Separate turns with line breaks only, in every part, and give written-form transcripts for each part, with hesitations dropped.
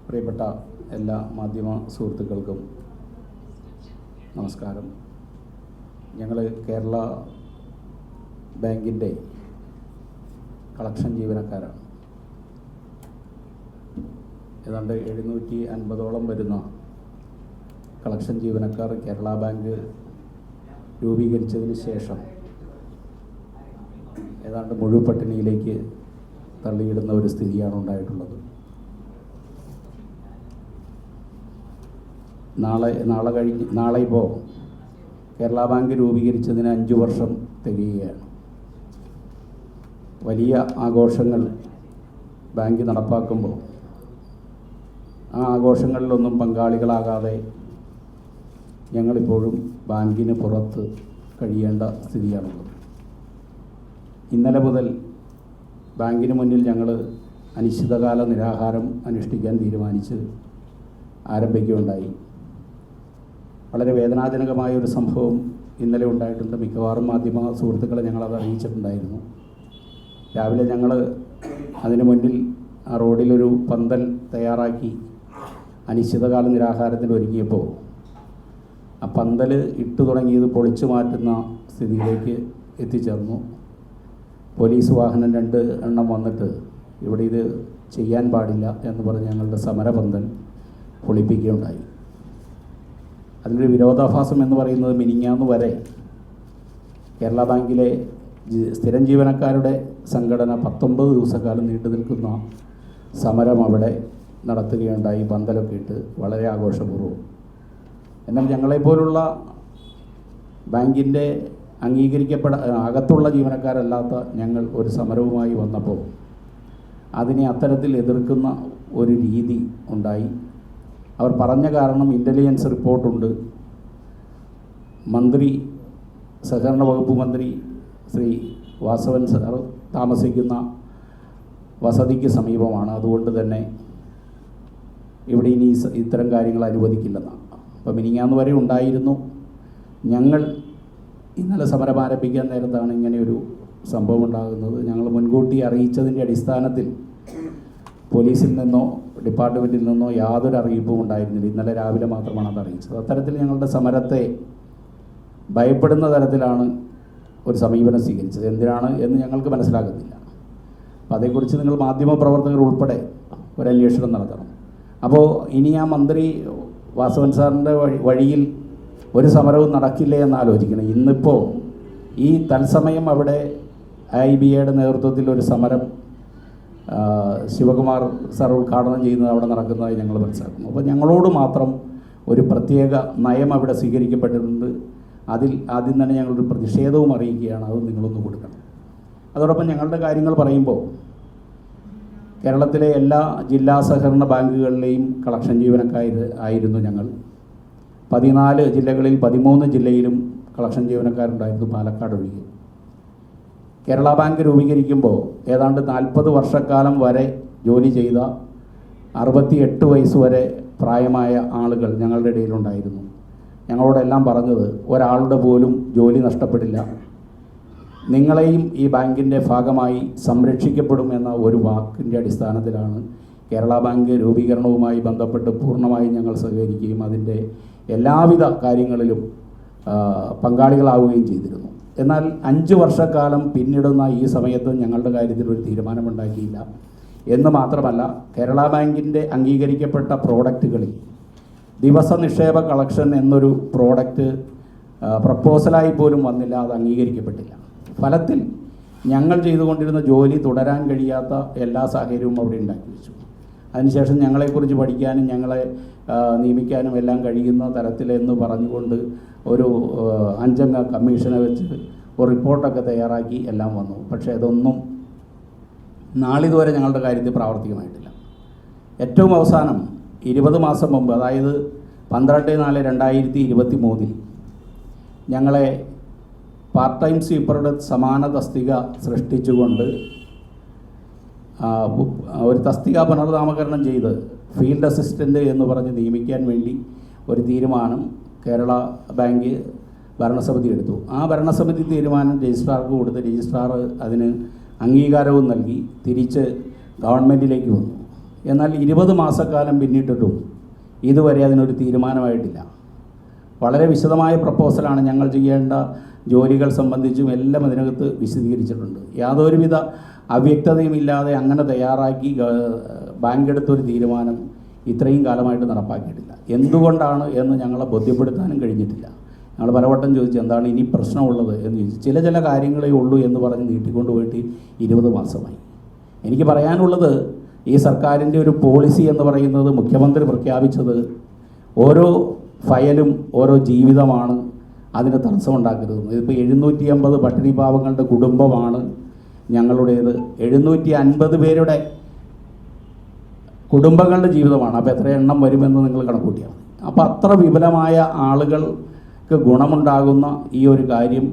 പ്രിയപ്പെട്ട എല്ലാ മാധ്യമ സുഹൃത്തുക്കൾക്കും നമസ്കാരം. ഞങ്ങൾ കേരള ബാങ്കിൻ്റെ കളക്ഷൻ ജീവനക്കാരാണ്. ഏതാണ്ട് 750ഓളം വരുന്ന കളക്ഷൻ ജീവനക്കാർ കേരള ബാങ്ക് രൂപീകരിച്ചതിന് ശേഷം ഏതാണ്ട് മുഴുവൻ പട്ടിണിയിലേക്ക് തള്ളിയിടുന്ന ഒരു സ്ഥിതിയാണ് ഉണ്ടായിട്ടുള്ളത്. നാളെ ഇപ്പോൾ കേരള ബാങ്ക് രൂപീകരിച്ചതിന് 5 വർഷം തികയുകയാണ്. വലിയ ആഘോഷങ്ങൾ ബാങ്ക് നടപ്പാക്കുമ്പോൾ ആ ആഘോഷങ്ങളിലൊന്നും പങ്കാളികളാകാതെ ഞങ്ങളിപ്പോഴും ബാങ്കിന് പുറത്ത് കഴിയേണ്ട സ്ഥിതിയാണുള്ളത്. ഇന്നലെ മുതൽ ബാങ്കിന് മുന്നിൽ ഞങ്ങൾ അനിശ്ചിതകാല നിരാഹാരം അനുഷ്ഠിക്കാൻ തീരുമാനിച്ച് ആരംഭിക്കുകയുണ്ടായി. വളരെ വേദനാജനകമായ ഒരു സംഭവം ഇന്നലെ ഉണ്ടായിട്ടുണ്ട്. മിക്കവാറും മാധ്യമ സുഹൃത്തുക്കളെ ഞങ്ങളത് അറിയിച്ചിട്ടുണ്ടായിരുന്നു. രാവിലെ ഞങ്ങൾ അതിന് മുന്നിൽ ആ റോഡിലൊരു പന്തൽ തയ്യാറാക്കി അനിശ്ചിതകാല നിരാഹാരത്തിന് ഒരുങ്ങിയപ്പോൾ ആ പന്തൽ ഇട്ടു തുടങ്ങിയത് പൊളിച്ചു മാറ്റുന്ന സ്ഥിതിയിലേക്ക് എത്തിച്ചേർന്നു. പോലീസ് വാഹനം 2 എണ്ണം വന്നിട്ട് ഇവിടെ ഇത് ചെയ്യാൻ പാടില്ല എന്ന് പറഞ്ഞ് ഞങ്ങളുടെ സമരപന്തൽ പൊളിപ്പിക്കുകയുണ്ടായി. അതിനൊരു വിരോധാഭാസം എന്ന് പറയുന്നത് മിനിഞ്ഞാന്ന് വരെ കേരള ബാങ്കിലെ സ്ഥിരം ജീവനക്കാരുടെ സംഘടന 19 ദിവസക്കാലം നീണ്ടു നിൽക്കുന്ന സമരം അവിടെ നടത്തുകയുണ്ടായി, പന്തലൊക്കെ ഇട്ട് വളരെ ആഘോഷപൂർവ്വം. എന്നാൽ ഞങ്ങളെപ്പോലുള്ള ബാങ്കിൻ്റെ അകത്തുള്ള ജീവനക്കാരല്ലാത്ത ഞങ്ങൾ ഒരു സമരവുമായി വന്നപ്പോൾ അതിനെ അത്തരത്തിൽ എതിർക്കുന്ന ഒരു രീതി ഉണ്ടായി. അവർ പറഞ്ഞ കാരണം ഇൻ്റലിജൻസ് റിപ്പോർട്ടുണ്ട്. സഹകരണ വകുപ്പ് മന്ത്രി ശ്രീ വാസവൻ സാർ താമസിക്കുന്ന വസതിക്ക് സമീപമാണ്, അതുകൊണ്ട് തന്നെ ഇവിടെ ഇനി ഇത്തരം കാര്യങ്ങൾ അനുവദിക്കില്ലെന്നാണ്. അപ്പോൾ മിനിഞ്ഞാന്ന് വരെ ഉണ്ടായിരുന്നു. ഞങ്ങൾ ഇന്നലെ സമരം ആരംഭിക്കാൻ നേരത്താണ് ഇങ്ങനെയൊരു സംഭവം ഉണ്ടാകുന്നത്. ഞങ്ങൾ മുൻകൂട്ടി അറിയിച്ചതിൻ്റെ അടിസ്ഥാനത്തിൽ പോലീസിൽ നിന്നോ ഡിപ്പാർട്ട്മെൻറ്റിൽ നിന്നോ യാതൊരു അറിയിപ്പും ഉണ്ടായിരുന്നില്ല. ഇന്നലെ രാവിലെ മാത്രമാണ് അത് അറിയിച്ചത്. അത്തരത്തിൽ ഞങ്ങളുടെ സമരത്തെ ഭയപ്പെടുന്ന തരത്തിലാണ് ഒരു സമീപനം സ്വീകരിച്ചത്. എന്തിനാണ് എന്ന് ഞങ്ങൾക്ക് മനസ്സിലാകുന്നില്ല. അപ്പോൾ അതേക്കുറിച്ച് നിങ്ങൾ മാധ്യമപ്രവർത്തകർ ഉൾപ്പെടെ ഒരു അന്വേഷണം നടത്തണം. അപ്പോൾ ഇനി ആ മന്ത്രി വാസവൻ സാറിൻ്റെ വഴിയിൽ ഒരു സമരവും നടക്കില്ലേ എന്ന് ആലോചിക്കണം. ഇന്നിപ്പോൾ ഈ തത്സമയം അവിടെ IBAയുടെ നേതൃത്വത്തിൽ ഒരു സമരം ശിവകുമാർ സാർ ഉദ്ഘാടനം ചെയ്യുന്നത് അവിടെ നടക്കുന്നതായി ഞങ്ങൾ മനസ്സിലാക്കുന്നു. അപ്പോൾ ഞങ്ങളോട് മാത്രം ഒരു പ്രത്യേക നയം അവിടെ സ്വീകരിക്കപ്പെട്ടിട്ടുണ്ട്. അതിൽ ആദ്യം തന്നെ ഞങ്ങളൊരു പ്രതിഷേധവും അറിയിക്കുകയാണ്. അത് നിങ്ങളൊന്ന് കൊടുക്കണം. അതോടൊപ്പം ഞങ്ങളുടെ കാര്യങ്ങൾ പറയുമ്പോൾ കേരളത്തിലെ എല്ലാ ജില്ലാ സഹകരണ ബാങ്കുകളിലെയും കളക്ഷൻ ജീവനക്കാരായിരുന്നു ഞങ്ങൾ. 14 ജില്ലകളിൽ 13 ജില്ലയിലും കളക്ഷൻ ജീവനക്കാരുണ്ടായിരുന്നു, പാലക്കാട് ഒഴികെ. കേരള ബാങ്ക് രൂപീകരിക്കുമ്പോൾ ഏതാണ്ട് 40 വർഷക്കാലം വരെ ജോലി ചെയ്ത 68 വയസ്സ് വരെ പ്രായമായ ആളുകൾ ഞങ്ങളുടെ ഇടയിലുണ്ടായിരുന്നു. ഞങ്ങളോടെല്ലാം പറഞ്ഞത് ഒരാളുടെ പോലും ജോലി നഷ്ടപ്പെടില്ല, നിങ്ങളെയും ഈ ബാങ്കിൻ്റെ ഭാഗമായി സംരക്ഷിക്കപ്പെടും എന്ന ഒരു വാക്കിൻ്റെ അടിസ്ഥാനത്തിലാണ് കേരള ബാങ്ക് രൂപീകരണവുമായി ബന്ധപ്പെട്ട് പൂർണ്ണമായും ഞങ്ങൾ സഹകരിക്കുകയും അതിൻ്റെ എല്ലാവിധ കാര്യങ്ങളിലും പങ്കാളികളാവുകയും ചെയ്തിരുന്നു. എന്നാൽ 5 വർഷക്കാലം പിന്നിടുന്ന ഈ സമയത്ത് ഞങ്ങളുടെ കാര്യത്തിൽ ഒരു തീരുമാനമുണ്ടാക്കിയില്ല എന്ന് മാത്രമല്ല, കേരള ബാങ്കിൻ്റെ അംഗീകരിക്കപ്പെട്ട പ്രോഡക്റ്റുകളിൽ ദിവസ നിക്ഷേപ കളക്ഷൻ എന്നൊരു പ്രോഡക്റ്റ് പ്രപ്പോസലായി പോലും വന്നില്ല, അത് അംഗീകരിക്കപ്പെട്ടില്ല. ഫലത്തിൽ ഞങ്ങൾ ചെയ്തുകൊണ്ടിരുന്ന ജോലി തുടരാൻ കഴിയാത്ത എല്ലാ സാഹചര്യവും അവിടെ ഉണ്ടാക്കി വെച്ചു. അതിനുശേഷം ഞങ്ങളെക്കുറിച്ച് പഠിക്കാനും ഞങ്ങളെ നിയമിക്കാനും എല്ലാം കഴിയുന്ന തരത്തിലെന്ന് പറഞ്ഞുകൊണ്ട് ഒരു 5 അംഗ കമ്മീഷനെ വെച്ച് ഒരു റിപ്പോർട്ടൊക്കെ തയ്യാറാക്കി എല്ലാം വന്നു. പക്ഷേ അതൊന്നും നാളിതുവരെ ഞങ്ങളുടെ കാര്യത്തിൽ പ്രാവർത്തികമായിട്ടില്ല. ഏറ്റവും അവസാനം 20 മാസം മുമ്പ്, അതായത് 12/4/2023 ഞങ്ങളെ പാർട്ട് ടൈം സ്വീപ്പറുടെ സമാന തസ്തിക സൃഷ്ടിച്ചുകൊണ്ട് ഒരു തസ്തിക പുനർനാമകരണം ചെയ്ത് ഫീൽഡ് അസിസ്റ്റൻ്റ് എന്ന് പറഞ്ഞ് നിയമിക്കാൻ വേണ്ടി ഒരു തീരുമാനം കേരള ബാങ്ക് ഭരണസമിതി എടുത്തു. ആ ഭരണസമിതി തീരുമാനം രജിസ്ട്രാർക്ക് കൊടുത്ത് രജിസ്ട്രാർ അതിന് അംഗീകാരവും നൽകി തിരിച്ച് ഗവൺമെൻറ്റിലേക്ക് വന്നു. എന്നാൽ 20 മാസക്കാലം പിന്നിട്ടിട്ടും ഇതുവരെ അതിനൊരു തീരുമാനമായിട്ടില്ല. വളരെ വിശദമായ പ്രപ്പോസലാണ് ഞങ്ങൾ ചെയ്യേണ്ട ജോലികൾ സംബന്ധിച്ചും എല്ലാം അതിനകത്ത് വിശദീകരിച്ചിട്ടുണ്ട്. യാതൊരുവിധ അവ്യക്തതയുമില്ലാതെ അങ്ങനെ തയ്യാറാക്കി ബാങ്ക് എടുത്തൊരു തീരുമാനം ഇത്രയും കാലമായിട്ട് നടപ്പാക്കിയിട്ടില്ല. എന്തുകൊണ്ടാണ് എന്ന് ഞങ്ങളെ ബോധ്യപ്പെടുത്താനും കഴിഞ്ഞിട്ടില്ല. ഞങ്ങൾ പലവട്ടം ചോദിച്ചു എന്താണ് ഇനി പ്രശ്നമുള്ളത് എന്ന് ചോദിച്ചു. ചില കാര്യങ്ങളേ ഉള്ളൂ എന്ന് പറഞ്ഞ് നീട്ടിക്കൊണ്ട് പോയിട്ട് 20 മാസമായി. എനിക്ക് പറയാനുള്ളത്, ഈ സർക്കാരിൻ്റെ ഒരു പോളിസി എന്ന് പറയുന്നത് മുഖ്യമന്ത്രി പ്രഖ്യാപിച്ചത് ഓരോ ഫയലും ഓരോ ജീവിതമാണ്, അതിന് തടസ്സമുണ്ടാക്കരുത്. ഇതിപ്പോൾ 750 പട്ടിണി പാവങ്ങളുടെ കുടുംബമാണ് ഞങ്ങളുടേത്. 750 പേരുടെ കുടുംബങ്ങളുടെ ജീവിതമാണ്. അപ്പോൾ എത്ര എണ്ണം വരുമെന്ന് നിങ്ങൾ കണക്കൂട്ടിയാൽ മതി. അപ്പോൾ അത്ര വിപുലമായ ആളുകൾക്ക് ഗുണമുണ്ടാകുന്ന ഈ ഒരു കാര്യം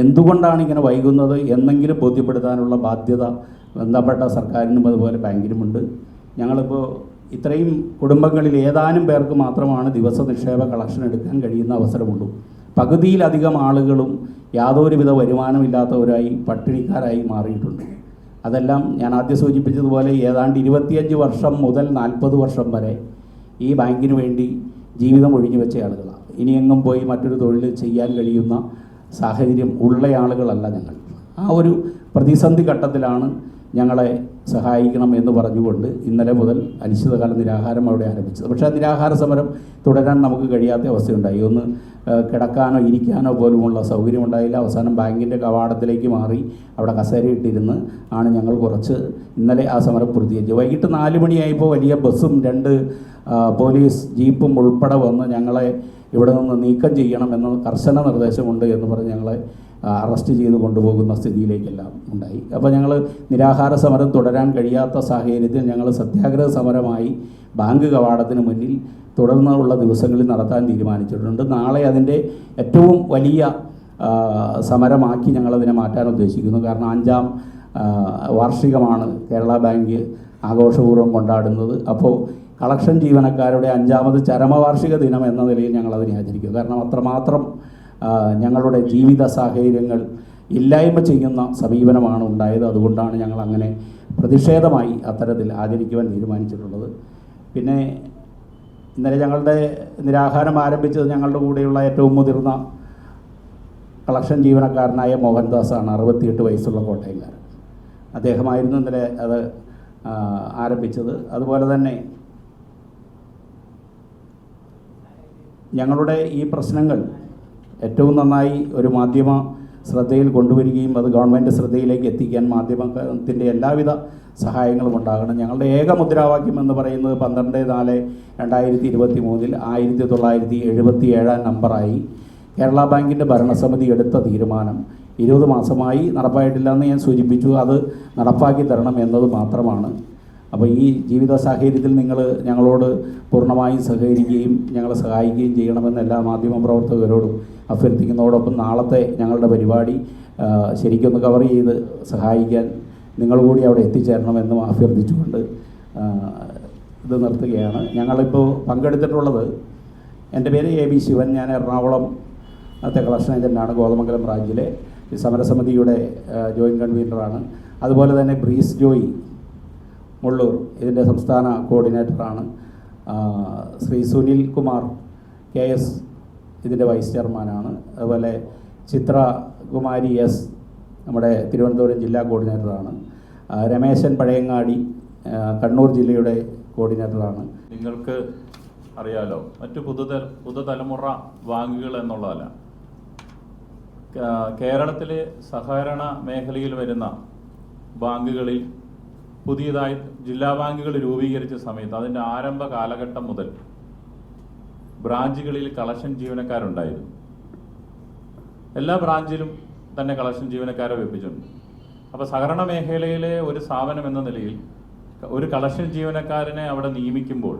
എന്തുകൊണ്ടാണ് ഇങ്ങനെ വൈകുന്നത് എന്നെങ്കിലും ബോധ്യപ്പെടുത്താനുള്ള ബാധ്യത ബന്ധപ്പെട്ട സർക്കാരിനും അതുപോലെ ബാങ്കിനുമുണ്ട്. ഞങ്ങളിപ്പോൾ ഇത്രയും കുടുംബങ്ങളിൽ ഏതാനും പേർക്ക് മാത്രമാണ് ദിവസ നിക്ഷേപ കളക്ഷൻ എടുക്കാൻ കഴിയുന്ന അവസരമുള്ളൂ. പകുതിയിലധികം ആളുകളും യാതൊരുവിധ വരുമാനമില്ലാത്തവരായി പട്ടിണിക്കാരായി മാറിയിട്ടുണ്ട്. അതെല്ലാം ഞാൻ ആദ്യം സൂചിപ്പിച്ചതുപോലെ ഏതാണ്ട് 25 വർഷം മുതൽ 40 വർഷം വരെ ഈ ബാങ്കിന് വേണ്ടി ജീവിതം ഒഴിഞ്ഞു വെച്ച ആളുകളാണ്. ഇനിയെങ്ങും പോയി മറ്റൊരു തൊഴിൽ ചെയ്യാൻ കഴിയുന്ന സാഹചര്യം ഉള്ള ആളുകളല്ല ഞങ്ങൾ. ആ ഒരു പ്രതിസന്ധി ഘട്ടത്തിലാണ് ഞങ്ങളെ സഹായിക്കണം എന്ന് പറഞ്ഞുകൊണ്ട് ഇന്നലെ മുതൽ അനിശ്ചിതകാല നിരാഹാരം അവിടെ ആരംഭിച്ചത്. പക്ഷേ ആ നിരാഹാര സമരം തുടരാൻ നമുക്ക് കഴിയാത്ത അവസ്ഥയുണ്ടായി. ഒന്ന് കിടക്കാനോ ഇരിക്കാനോ പോലുമുള്ള സൗകര്യമുണ്ടായില്ല. അവസാനം ബാങ്കിൻ്റെ കവാടത്തിലേക്ക് മാറി അവിടെ കസേരയിട്ടിരുന്ന് ആണ് ഞങ്ങൾ കുറച്ച് ഇന്നലെ ആ സമരം പൂർത്തീകരിച്ചത്. വൈകിട്ട് 4 മണിയായപ്പോൾ വലിയ ബസ്സും 2 പോലീസ് ജീപ്പും ഉൾപ്പെടെ വന്ന് ഞങ്ങളെ ഇവിടെ നിന്ന് നീക്കം ചെയ്യണമെന്ന് കർശന നിർദ്ദേശമുണ്ട് എന്ന് പറഞ്ഞ് ഞങ്ങളെ അറസ്റ്റ് ചെയ്ത് കൊണ്ടുപോകുന്ന സ്ഥിതിയിലേക്കെല്ലാം ഉണ്ടായി. അപ്പോൾ ഞങ്ങൾ നിരാഹാര സമരം തുടരാൻ കഴിയാത്ത സാഹചര്യത്തിൽ ഞങ്ങൾ സത്യാഗ്രഹ സമരമായി ബാങ്ക് കവാടത്തിന് മുന്നിൽ തുടർന്നുള്ള ദിവസങ്ങളിൽ നടത്താൻ തീരുമാനിച്ചിട്ടുണ്ട്. നാളെ അതിൻ്റെ ഏറ്റവും വലിയ സമരമാക്കി ഞങ്ങളതിനെ മാറ്റാൻ ഉദ്ദേശിക്കുന്നു. കാരണം 5ാം വാർഷികമാണ് കേരള ബാങ്ക് ആഘോഷപൂർവ്വം കൊണ്ടാടുന്നത്. അപ്പോൾ കളക്ഷൻ ജീവനക്കാരുടെ 5ാമത് ചരമവാർഷിക ദിനം എന്ന നിലയിൽ ഞങ്ങളതിനെ ആചരിക്കും. കാരണം അത്രമാത്രം ഞങ്ങളുടെ ജീവിത സാഹചര്യങ്ങൾ ഇല്ലായ്മ ചെയ്യുന്ന സമീപനമാണ് ഉണ്ടായത്. അതുകൊണ്ടാണ് ഞങ്ങൾ അങ്ങനെ പ്രതിഷേധമായി അത്തരത്തിൽ ആചരിക്കുവാൻ തീരുമാനിച്ചിട്ടുള്ളത്. പിന്നെ ഇന്നലെ ഞങ്ങളുടെ നിരാഹാരം ആരംഭിച്ചത് ഞങ്ങളുടെ കൂടെയുള്ള ഏറ്റവും മുതിർന്ന കളക്ഷൻ ജീവനക്കാരനായ മോഹൻദാസാണ്. 68 വയസ്സുള്ള കോട്ടയംകാരൻ. അദ്ദേഹമായിരുന്നു ഇന്നലെ അത് ആരംഭിച്ചത്. അതുപോലെ തന്നെ ഞങ്ങളുടെ ഈ പ്രശ്നങ്ങൾ ഏറ്റവും നന്നായി ഒരു മാധ്യമ ശ്രദ്ധയിൽ കൊണ്ടുവരികയും അത് ഗവൺമെൻറ് ശ്രദ്ധയിലേക്ക് എത്തിക്കാൻ മാധ്യമത്തിൻ്റെ എല്ലാവിധ സഹായങ്ങളും ഉണ്ടാകണം. ഞങ്ങളുടെ ഏക മുദ്രാവാക്യം എന്ന് പറയുന്നത് 12/4/2023 1977 നമ്പറായി കേരള ബാങ്കിൻ്റെ ഭരണസമിതി എടുത്ത തീരുമാനം 20 മാസമായി നടപ്പായിട്ടില്ലെന്ന് ഞാൻ സൂചിപ്പിച്ചു. അത് നടപ്പാക്കി തരണം എന്നത് മാത്രമാണ്. അപ്പോൾ ഈ ജീവിത സാഹചര്യത്തിൽ നിങ്ങൾ ഞങ്ങളോട് പൂർണ്ണമായും സഹകരിക്കുകയും ഞങ്ങളെ സഹായിക്കുകയും ചെയ്യണമെന്ന് എല്ലാ മാധ്യമപ്രവർത്തകരോടും അഭ്യർത്ഥിക്കുന്നതോടൊപ്പം നാളത്തെ ഞങ്ങളുടെ പരിപാടി ശരിക്കൊന്ന് കവർ ചെയ്ത് സഹായിക്കാൻ നിങ്ങൾ കൂടി അവിടെ എത്തിച്ചേരണമെന്നും അഭ്യർത്ഥിച്ചുകൊണ്ട് ഇത് നിർത്തുകയാണ്. ഞങ്ങളിപ്പോൾ പങ്കെടുത്തിട്ടുള്ളത്, എൻ്റെ പേര് AB ശിവൻ. ഞാൻ എറണാകുളത്തെ കളക്ഷൻ ഏജൻ്റാണ്. കോതമംഗലം ബ്രാഞ്ചിലെ സമരസമിതിയുടെ ജോയിൻറ്റ് കൺവീനറാണ്. അതുപോലെ തന്നെ ബ്രീസ് ജോയി മുള്ളൂർ ഇതിൻ്റെ സംസ്ഥാന കോർഡിനേറ്ററാണ്. ശ്രീ സുനിൽ കുമാർ KS ഇതിൻ്റെ വൈസ് ചെയർമാനാണ്. അതുപോലെ ചിത്രകുമാരി S നമ്മുടെ തിരുവനന്തപുരം ജില്ലാ കോർഡിനേറ്ററാണ്. രമേശൻ പഴയങ്ങാടി കണ്ണൂർ ജില്ലയുടെ കോർഡിനേറ്ററാണ്.
നിങ്ങൾക്ക് അറിയാലോ, മറ്റു പുതുതലമുറ ബാങ്കുകൾ എന്നുള്ളതല്ല, കേരളത്തിലെ സഹകരണ മേഖലയിൽ വരുന്ന ബാങ്കുകളിൽ പുതിയതായി ജില്ലാ ബാങ്കുകൾ രൂപീകരിച്ച സമയത്ത് അതിൻ്റെ ആരംഭ കാലഘട്ടം മുതൽ ബ്രാഞ്ചുകളിൽ കളക്ഷൻ ജീവനക്കാരുണ്ടായിരുന്നു. എല്ലാ ബ്രാഞ്ചിലും തന്നെ കളക്ഷൻ ജീവനക്കാരെ വെപ്പിച്ചിട്ടുണ്ട്. അപ്പോൾ സഹകരണ മേഖലയിലെ ഒരു സ്ഥാപനം എന്ന നിലയിൽ ഒരു കളക്ഷൻ ജീവനക്കാരനെ അവിടെ നിയമിക്കുമ്പോൾ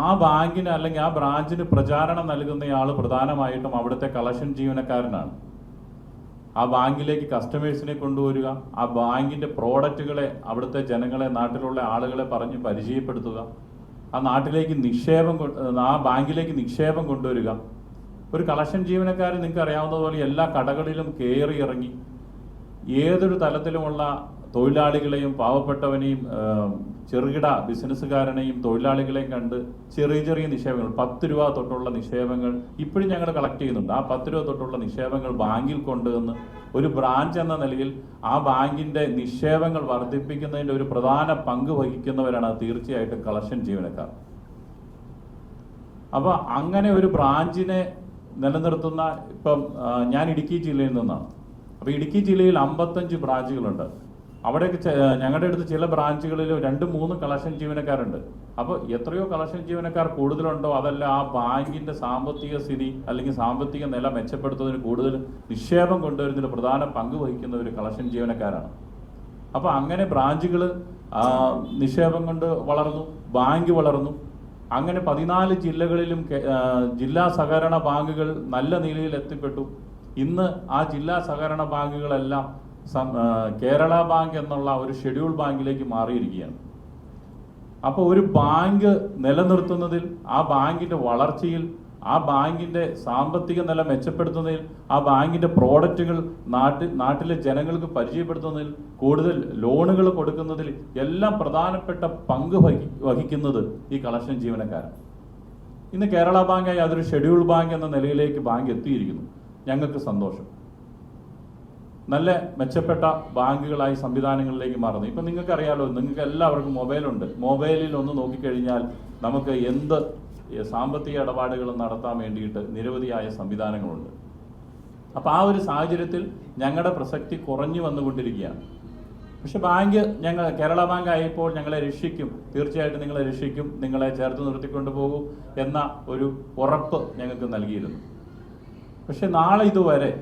ആ ബാങ്കിന് അല്ലെങ്കിൽ ആ ബ്രാഞ്ചിന് പ്രചാരണം നൽകുന്നയാൾ പ്രധാനമായിട്ടും അവിടുത്തെ കളക്ഷൻ ജീവനക്കാരനാണ്. ആ ബാങ്കിലേക്ക് കസ്റ്റമേഴ്സിനെ കൊണ്ടുവരിക, ആ ബാങ്കിൻ്റെ പ്രോഡക്റ്റുകളെ അവിടുത്തെ ജനങ്ങളെ, നാട്ടിലുള്ള ആളുകളെ പറഞ്ഞ് പരിചയപ്പെടുത്തുക, ആ നാട്ടിലേക്ക് ആ ബാങ്കിലേക്ക് നിക്ഷേപം കൊണ്ടുവരിക. ഒരു കളക്ഷൻ ജീവനക്കാരൻ നിങ്ങൾക്ക് അറിയാവുന്നതുപോലെ എല്ലാ കടകളിലും കയറി ഇറങ്ങി ഏതൊരു തലത്തിലുമുള്ള തൊഴിലാളികളെയും പാവപ്പെട്ടവനെയും ചെറുകിട ബിസിനസ്സുകാരനെയും തൊഴിലാളികളെയും കണ്ട് ചെറിയ ചെറിയ നിക്ഷേപങ്ങൾ 10 രൂപ തൊട്ടുള്ള നിക്ഷേപങ്ങൾ ഇപ്പോഴും ഞങ്ങൾ കളക്ട് ചെയ്യുന്നുണ്ട്. ആ 10 രൂപ തൊട്ടുള്ള നിക്ഷേപങ്ങൾ ബാങ്കിൽ കൊണ്ടുവന്ന് ഒരു ബ്രാഞ്ച് എന്ന നിലയിൽ ആ ബാങ്കിന്റെ നിക്ഷേപങ്ങൾ വർദ്ധിപ്പിക്കുന്നതിൻ്റെ ഒരു പ്രധാന പങ്ക് വഹിക്കുന്നവരാണ് തീർച്ചയായിട്ടും കളക്ഷൻ ജീവനക്കാർ. അപ്പോൾ അങ്ങനെ ഒരു ബ്രാഞ്ചിനെ നിലനിർത്തുന്ന, ഇപ്പം ഞാൻ ഇടുക്കി ജില്ലയിൽ നിന്നാണ്. അപ്പോൾ ഇടുക്കി ജില്ലയിൽ 55 ബ്രാഞ്ചുകളുണ്ട്. അവിടെയൊക്കെ ഞങ്ങളുടെ അടുത്ത് ചില ബ്രാഞ്ചുകളിൽ 2-3 കളക്ഷൻ ജീവനക്കാരുണ്ട്. അപ്പോൾ എത്രയോ കളക്ഷൻ ജീവനക്കാർ കൂടുതലുണ്ടോ അതല്ല ആ ബാങ്കിന്റെ സാമ്പത്തിക സ്ഥിതി അല്ലെങ്കിൽ സാമ്പത്തിക നില മെച്ചപ്പെടുത്തുന്നതിന് കൂടുതൽ നിക്ഷേപം കൊണ്ടുവരുന്നതിന് പ്രധാന പങ്ക് വഹിക്കുന്ന ഒരു കളക്ഷൻ ജീവനക്കാരാണ്. അപ്പോൾ അങ്ങനെ ബ്രാഞ്ചുകൾ നിക്ഷേപം കൊണ്ട് വളർന്നു, ബാങ്ക് വളർന്നു. അങ്ങനെ 14 ജില്ലകളിലും ജില്ലാ സഹകരണ ബാങ്കുകൾ നല്ല നിലയിൽ എത്തിപ്പെട്ടു. ഇന്ന് ആ ജില്ലാ സഹകരണ ബാങ്കുകളെല്ലാം കേരള ബാങ്ക് എന്നുള്ള ഒരു ഷെഡ്യൂൾ ബാങ്കിലേക്ക് മാറിയിരിക്കുകയാണ്. അപ്പോൾ ഒരു ബാങ്ക് നിലനിർത്തുന്നതിൽ, ആ ബാങ്കിന്റെ വളർച്ചയിൽ, ആ ബാങ്കിന്റെ സാമ്പത്തിക നില മെച്ചപ്പെടുത്തുന്നതിൽ, ആ ബാങ്കിന്റെ പ്രോഡക്റ്റുകൾ നാട്ടിലെ ജനങ്ങൾക്ക് പരിചയപ്പെടുത്തുന്നതിൽ, കൂടുതൽ ലോണുകൾ കൊടുക്കുന്നതിൽ എല്ലാം പ്രധാനപ്പെട്ട പങ്ക് വഹിക്കുന്നത് ഈ കളക്ഷൻ ജീവനക്കാരാണ്. ഇന്ന് കേരള ബാങ്കായി അതൊരു ഷെഡ്യൂൾ ബാങ്ക് എന്ന നിലയിലേക്ക് ബാങ്ക് എത്തിയിരിക്കുന്നു. ഞങ്ങൾക്ക് സന്തോഷം. നല്ല മെച്ചപ്പെട്ട ബാങ്കുകളായി സംവിധാനങ്ങളിലേക്ക് മാറുന്നു. ഇപ്പം നിങ്ങൾക്കറിയാലോ, നിങ്ങൾക്ക് എല്ലാവർക്കും മൊബൈലുണ്ട്. മൊബൈലിൽ ഒന്ന് നോക്കിക്കഴിഞ്ഞാൽ നമുക്ക് എന്ത് സാമ്പത്തിക ഇടപാടുകൾ നടത്താൻ വേണ്ടിയിട്ട് നിരവധിയായ സംവിധാനങ്ങളുണ്ട്. അപ്പോൾ ആ ഒരു സാഹചര്യത്തിൽ ഞങ്ങളുടെ പ്രസക്തി കുറഞ്ഞു വന്നുകൊണ്ടിരിക്കുകയാണ്. പക്ഷെ ബാങ്ക് കേരള ബാങ്ക് ആയപ്പോൾ ഞങ്ങളെ രക്ഷിക്കും, തീർച്ചയായിട്ടും നിങ്ങളെ രക്ഷിക്കും, നിങ്ങളെ ചേർത്ത് നിർത്തിക്കൊണ്ടു പോകും എന്ന ഒരു ഉറപ്പ് ഞങ്ങൾക്ക് നൽകിയിരുന്നു. പക്ഷെ നാളെ ഇതുവരെ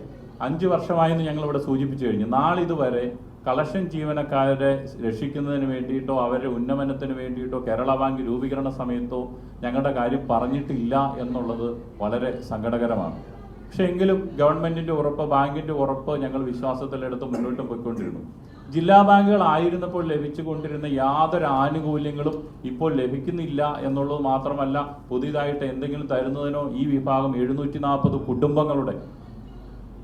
5 വർഷമായെന്ന് ഞങ്ങളിവിടെ സൂചിപ്പിച്ചു കഴിഞ്ഞു. നാളിതുവരെ കളക്ഷൻ ജീവനക്കാരെ രക്ഷിക്കുന്നതിന് വേണ്ടിയിട്ടോ അവരുടെ ഉന്നമനത്തിന് വേണ്ടിയിട്ടോ കേരള ബാങ്ക് രൂപീകരണ സമയത്തോ ഞങ്ങളുടെ കാര്യം പറഞ്ഞിട്ടില്ല എന്നുള്ളത് വളരെ സങ്കടകരമാണ്. പക്ഷെ എങ്കിലും ഗവൺമെന്റിന്റെ ഉറപ്പ്, ബാങ്കിന്റെ ഉറപ്പ് ഞങ്ങൾ വിശ്വാസത്തിലെടുത്ത് മുന്നോട്ട് പോയിക്കൊണ്ടിരുന്നു. ജില്ലാ ബാങ്കുകളായിരുന്നപ്പോൾ ലഭിച്ചുകൊണ്ടിരുന്ന യാതൊരു ആനുകൂല്യങ്ങളും ഇപ്പോൾ ലഭിക്കുന്നില്ല എന്നുള്ളത് മാത്രമല്ല, പുതിയതായിട്ട് എന്തെങ്കിലും തരുന്നതിനോ ഈ വിഭാഗം 740 കുടുംബങ്ങളുടെ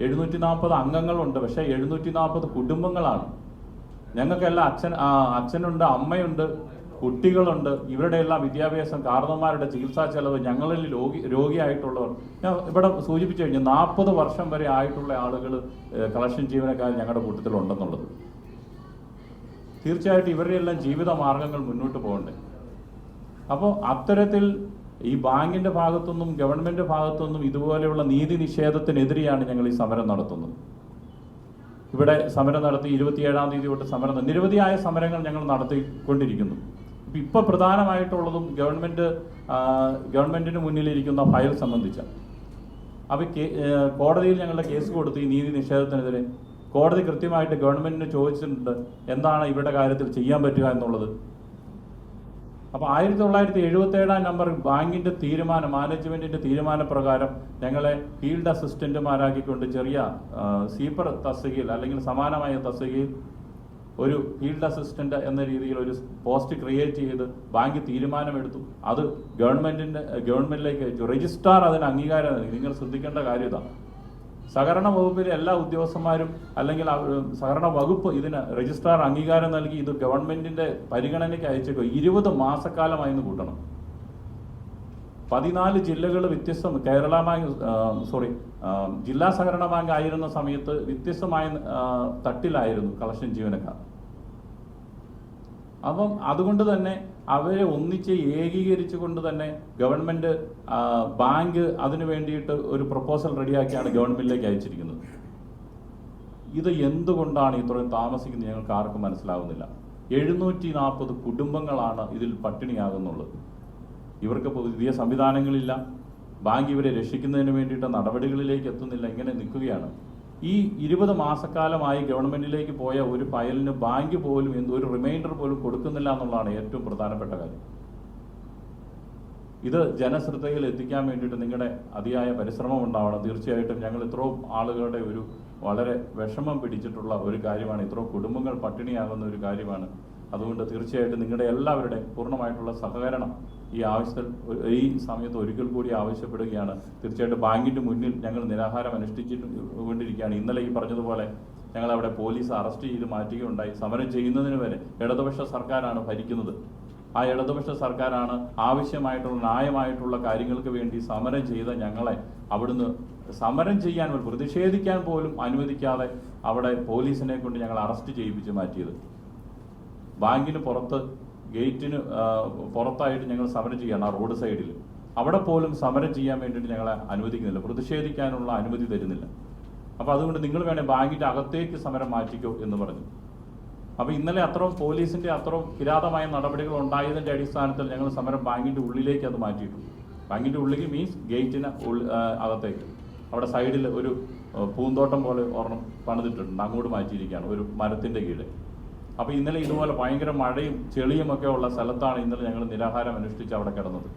740 അംഗങ്ങളുണ്ട്. പക്ഷേ 740 കുടുംബങ്ങളാണ്. ഞങ്ങൾക്കെല്ലാം അച്ഛനുണ്ട്, അമ്മയുണ്ട്, കുട്ടികളുണ്ട്. ഇവരുടെ എല്ലാം വിദ്യാഭ്യാസം, കാരണവന്മാരുടെ ചികിത്സാ ചെലവ്, ഞങ്ങളിൽ രോഗിയായിട്ടുള്ളവർ, ഞാൻ ഇവിടെ സൂചിപ്പിച്ചു കഴിഞ്ഞു 40 വർഷം വരെ ആയിട്ടുള്ള ആളുകൾ കളക്ഷൻ ജീവനക്കാർ ഞങ്ങളുടെ കൂട്ടത്തിലുണ്ടെന്നുള്ളത്. തീർച്ചയായിട്ടും ഇവരുടെ എല്ലാം ജീവിത മാർഗങ്ങൾ മുന്നോട്ട് പോകണ്ടേ. അപ്പോൾ അത്തരത്തിൽ ഈ ബാങ്കിന്റെ ഭാഗത്തുനിന്നും ഗവൺമെന്റ് ഭാഗത്തുനിന്നും ഇതുപോലെയുള്ള നീതി നിഷേധത്തിനെതിരെയാണ് ഞങ്ങൾ ഈ സമരം നടത്തുന്നത്. ഇവിടെ സമരം നടത്തി 27-ാം തീയതി തൊട്ട് നിരവധിയായ സമരങ്ങൾ ഞങ്ങൾ നടത്തിക്കൊണ്ടിരിക്കുന്നു. ഇപ്പോൾ പ്രധാനമായിട്ടുള്ളതും ഗവൺമെന്റിന് മുന്നിലിരിക്കുന്ന ഫയൽ സംബന്ധിച്ച കോടതിയിൽ ഞങ്ങളുടെ കേസ് കൊടുത്ത് ഈ നീതി നിഷേധത്തിനെതിരെ കോടതി കൃത്യമായിട്ട് ഗവൺമെന്റിന് ചോദിച്ചിട്ടുണ്ട് എന്താണ് ഇവരുടെ കാര്യത്തിൽ ചെയ്യാൻ പറ്റുക എന്നുള്ളത്. അപ്പോൾ 1977-ാം നമ്പർ ബാങ്കിന്റെ തീരുമാനം, മാനേജ്മെന്റിന്റെ തീരുമാനപ്രകാരം ഞങ്ങളെ ഫീൽഡ് അസിസ്റ്റന്റുമാരാക്കിക്കൊണ്ട് ചെറിയ സീപ്പർ തസ്തികയിൽ അല്ലെങ്കിൽ സമാനമായ തസ്തികയിൽ ഒരു ഫീൽഡ് അസിസ്റ്റന്റ് എന്ന രീതിയിൽ ഒരു പോസ്റ്റ് ക്രിയേറ്റ് ചെയ്ത് ബാങ്ക് തീരുമാനമെടുത്തു. അത് ഗവൺമെന്റിലേക്ക് അയച്ചു. രജിസ്ട്രാർ അതിന് അംഗീകാരം നൽകി. നിങ്ങൾ ശ്രദ്ധിക്കേണ്ട കാര്യം ഇതാണ്. സഹകരണ വകുപ്പിലെ എല്ലാ ഉദ്യോഗസ്ഥന്മാരും അല്ലെങ്കിൽ സഹകരണ വകുപ്പ് ഇതിന് രജിസ്ട്രാർ അംഗീകാരം നൽകി. ഇത് ഗവൺമെന്റിന്റെ പരിഗണനയ്ക്ക് അയച്ചേക്കും. 20 മാസക്കാലമായിന്ന് കൂട്ടണം. 14 ജില്ലകൾ ജില്ലാ സഹകരണ ബാങ്ക് ആയിരുന്ന സമയത്ത് വ്യത്യസ്തമായ തട്ടിലായിരുന്നു കളക്ഷൻ ജീവനക്കാർ. അപ്പം അതുകൊണ്ട് തന്നെ അവരെ ഒന്നിച്ച് ഏകീകരിച്ചുകൊണ്ട് തന്നെ ഗവൺമെന്റ് ബാങ്ക് അതിനു വേണ്ടിയിട്ട് ഒരു പ്രപ്പോസൽ റെഡിയാക്കിയാണ് ഗവൺമെന്റിലേക്ക് അയച്ചിരിക്കുന്നത്. ഇത് എന്തുകൊണ്ടാണ് ഇത്രയും താമസിക്കുന്നത് ഞങ്ങൾക്ക് ആർക്കും മനസ്സിലാവുന്നില്ല. 740 കുടുംബങ്ങളാണ് ഇതിൽ പട്ടിണിയാകുന്നുള്ളത്. ഇവർക്ക് പുതിയ സംവിധാനങ്ങളില്ല. ബാങ്ക് ഇവരെ രക്ഷിക്കുന്നതിന് വേണ്ടിയിട്ട് നടപടികളിലേക്ക് എത്തുന്നില്ല. ഇങ്ങനെ നിൽക്കുകയാണ്. ഈ 20 മാസക്കാലമായി ഗവൺമെന്റിലേക്ക് പോയ ഒരു ഫയലിന് ബാങ്ക് പോലും ഒരു റിമൈൻഡർ പോലും കൊടുക്കുന്നില്ല എന്നുള്ളതാണ് ഏറ്റവും പ്രധാനപ്പെട്ട കാര്യം. ഇത് ജനശ്രദ്ധയിൽ എത്തിക്കാൻ വേണ്ടിയിട്ട് നിങ്ങളുടെ അതിയായ പരിശ്രമം ഉണ്ടാവണം. തീർച്ചയായിട്ടും ഞങ്ങൾ ഇത്രയും ആളുകളുടെ ഒരു വളരെ വിഷമം പിടിച്ചിട്ടുള്ള ഒരു കാര്യമാണ്. ഇത്രയും കുടുംബങ്ങൾ പട്ടിണിയാകുന്ന ഒരു കാര്യമാണ്. അതുകൊണ്ട് തീർച്ചയായിട്ടും നിങ്ങളുടെ എല്ലാവരുടെയും പൂർണ്ണമായിട്ടുള്ള സഹകരണം ഈ സമയത്ത് ഒരിക്കൽ കൂടി ആവശ്യപ്പെടുകയാണ്. തീർച്ചയായിട്ടും ബാങ്കിന്റെ മുന്നിൽ ഞങ്ങൾ നിരാഹാരം അനുഷ്ഠിച്ചുകൊണ്ടിരിക്കുകയാണ്. ഇന്നലെ ഈ പറഞ്ഞതുപോലെ ഞങ്ങളവിടെ പോലീസ് അറസ്റ്റ് ചെയ്ത് മാറ്റുകയുണ്ടായി. സമരം ചെയ്യുന്നതിന് വരെ ഇടതുപക്ഷ സർക്കാരാണ് ഭരിക്കുന്നത്. ആ ഇടതുപക്ഷ സർക്കാരാണ് ആവശ്യമായിട്ടുള്ള ന്യായമായിട്ടുള്ള കാര്യങ്ങൾക്ക് വേണ്ടി സമരം ചെയ്ത ഞങ്ങളെ അവിടുന്ന് സമരം ചെയ്യാൻ പ്രതിഷേധിക്കാൻ പോലും അനുവദിക്കാതെ അവിടെ പോലീസിനെ കൊണ്ട് ഞങ്ങൾ അറസ്റ്റ് ചെയ്യിപ്പിച്ച് മാറ്റിയത്. ബാങ്കിന് പുറത്ത് ഗേറ്റിന് പുറത്തായിട്ട് ഞങ്ങൾ സമരം ചെയ്യണം, ആ റോഡ് സൈഡിൽ. അവിടെ പോലും സമരം ചെയ്യാൻ വേണ്ടിയിട്ട് ഞങ്ങളെ അനുവദിക്കുന്നില്ല, പ്രതിഷേധിക്കാനുള്ള അനുമതി തരുന്നില്ല. അപ്പോൾ അതുകൊണ്ട് നിങ്ങൾ വേണേൽ ബാങ്കിൻ്റെ അകത്തേക്ക് സമരം മാറ്റിക്കോ എന്ന് പറഞ്ഞു. അപ്പോൾ ഇന്നലെ അത്രയും പോലീസിൻ്റെ അത്രയും കിരാതമായ നടപടികൾ ഉണ്ടായതിൻ്റെ അടിസ്ഥാനത്തിൽ ഞങ്ങൾ സമരം ബാങ്കിൻ്റെ ഉള്ളിലേക്ക് അത് മാറ്റിയിട്ടു. ബാങ്കിൻ്റെ ഉള്ളിലേക്ക് മീൻസ് ഗേറ്റിന് അകത്തേക്ക്. അവിടെ സൈഡിൽ ഒരു പൂന്തോട്ടം പോലെ ഒരെണ്ണം പണിതിട്ടുണ്ട്, അങ്ങോട്ട് മാറ്റിയിരിക്കുകയാണ് ഒരു മരത്തിൻ്റെ കീഴിൽ. അപ്പോൾ ഇന്നലെ ഇതുപോലെ ഭയങ്കര മഴയും ചെളിയും ഒക്കെ ഉള്ള സ്ഥലത്താണ് ഇന്നലെ ഞങ്ങൾ നിരാഹാരം അനുഷ്ഠിച്ച് അവിടെ കിടന്നത്.